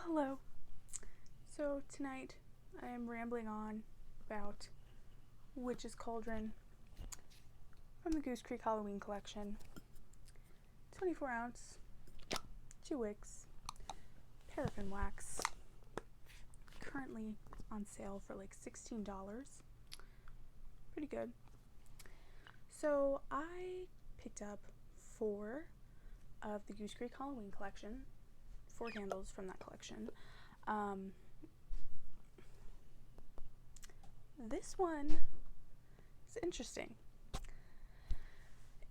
Well, hello. So tonight I am rambling on about Witch's Cauldron from the Goose Creek Halloween collection. 24 ounce, 2 wicks, paraffin wax. Currently on sale for like $16. Pretty good. So I picked up 4 of the Goose Creek Halloween collection. 4 candles from that collection. This one is interesting.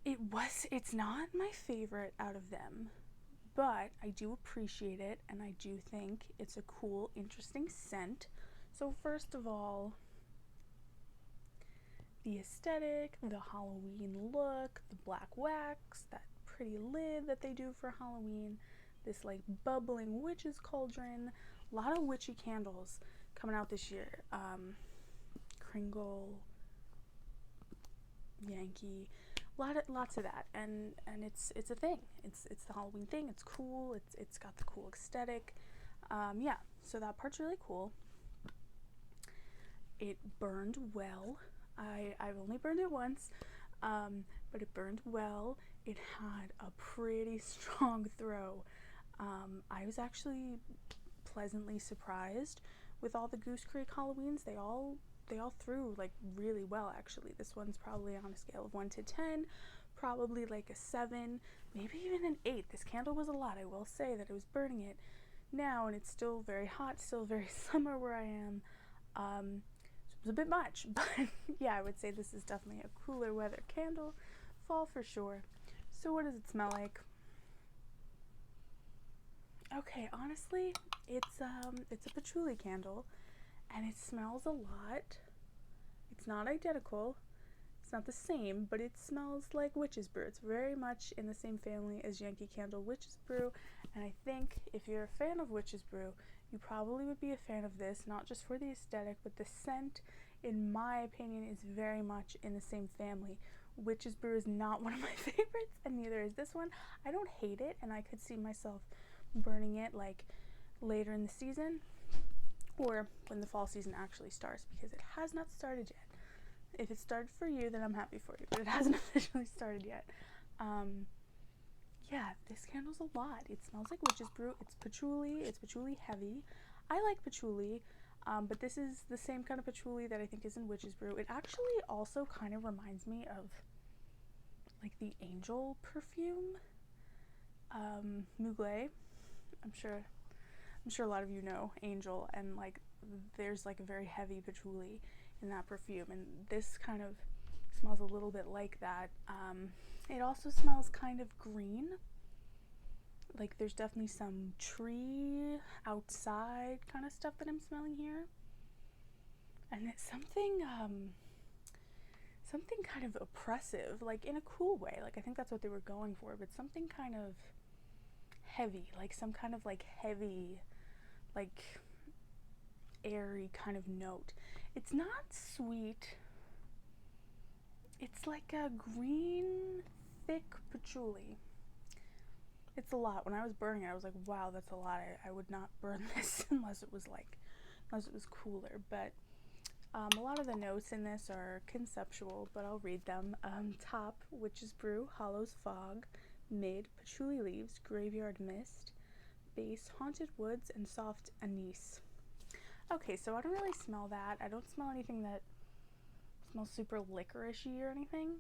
It's not my favorite out of them, but I do appreciate it, and I do think it's a cool, interesting scent. So first of all, the aesthetic, the Halloween look, the black wax, that pretty lid that they do for Halloween, this like bubbling witch's cauldron, a lot of witchy candles coming out this year. Kringle, Yankee, lots of that, and it's a thing. It's the Halloween thing. It's cool. It's got the cool aesthetic. Yeah, so that part's really cool. It burned well. I've only burned it once, but it burned well. It had a pretty strong throw. I was actually pleasantly surprised with all the Goose Creek Halloweens. They all threw like really well, actually. This one's probably on a scale of 1 to 10, probably like a 7, maybe even an 8. This candle was a lot. I will say that I was burning it now, and it's still very hot, still very summer where I am. So it was a bit much, but yeah, I would say this is definitely a cooler weather candle. Fall for sure. So what does it smell like? Okay, honestly, it's a patchouli candle, and it smells a lot. It's not identical, it's not the same, but it smells like witch's brew. It's very much in the same family as Yankee Candle witch's brew, and I think if you're a fan of witch's brew, you probably would be a fan of this, not just for the aesthetic, but the scent, in my opinion, is very much in the same family. Witch's brew is not one of my favorites, and neither is this one. I don't hate it, and I could see myself burning it like later in the season, or when the fall season actually starts, because it has not started yet. If it started for you, then I'm happy for you, but it hasn't officially started yet. Yeah, this candle's a lot. It smells like witch's brew. It's patchouli heavy. I like patchouli, but this is the same kind of patchouli that I think is in witch's brew. It actually also kind of reminds me of like the Angel perfume, Mugler. I'm sure a lot of you know Angel, and like there's like a very heavy patchouli in that perfume, and this kind of smells a little bit like that. It also smells kind of green. Like there's definitely some tree outside kind of stuff that I'm smelling here, and it's something kind of oppressive, like in a cool way. Like I think that's what they were going for, but something kind of heavy, like some kind of like heavy, like airy kind of note. It's not sweet. It's like a green, thick patchouli. It's a lot. When I was burning it, I was like, wow, that's a lot. I would not burn this unless it was cooler. But a lot of the notes in this are conceptual, but I'll read them. Top, witch's brew, Hollow's fog. Mid, patchouli leaves, graveyard mist. Base, haunted woods, and soft anise. Okay, so I don't really smell that. I don't smell anything that smells super licorice-y or anything.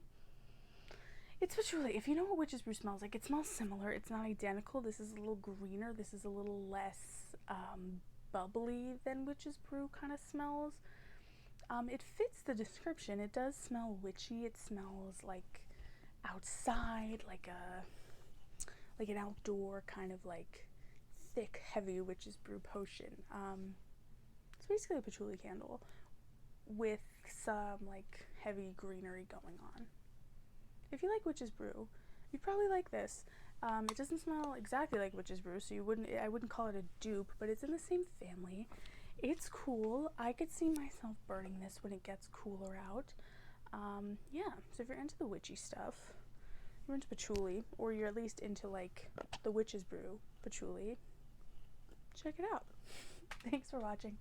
It's patchouli. If you know what witch's brew smells like, it smells similar. It's not identical. This is a little greener. This is a little less bubbly than witch's brew kind of smells. It fits the description. It does smell witchy. It smells like outside, like an outdoor kind of like thick, heavy witch's brew potion. It's basically a patchouli candle with some like heavy greenery going on. If you like witch's brew, you'd probably like this. It doesn't smell exactly like witch's brew, so I wouldn't call it a dupe, but it's in the same family. It's cool. I could see myself burning this when it gets cooler out. Yeah, so if you're into the witchy stuff, you're into patchouli, or you're at least into like the witch's brew patchouli, check it out. Thanks for watching.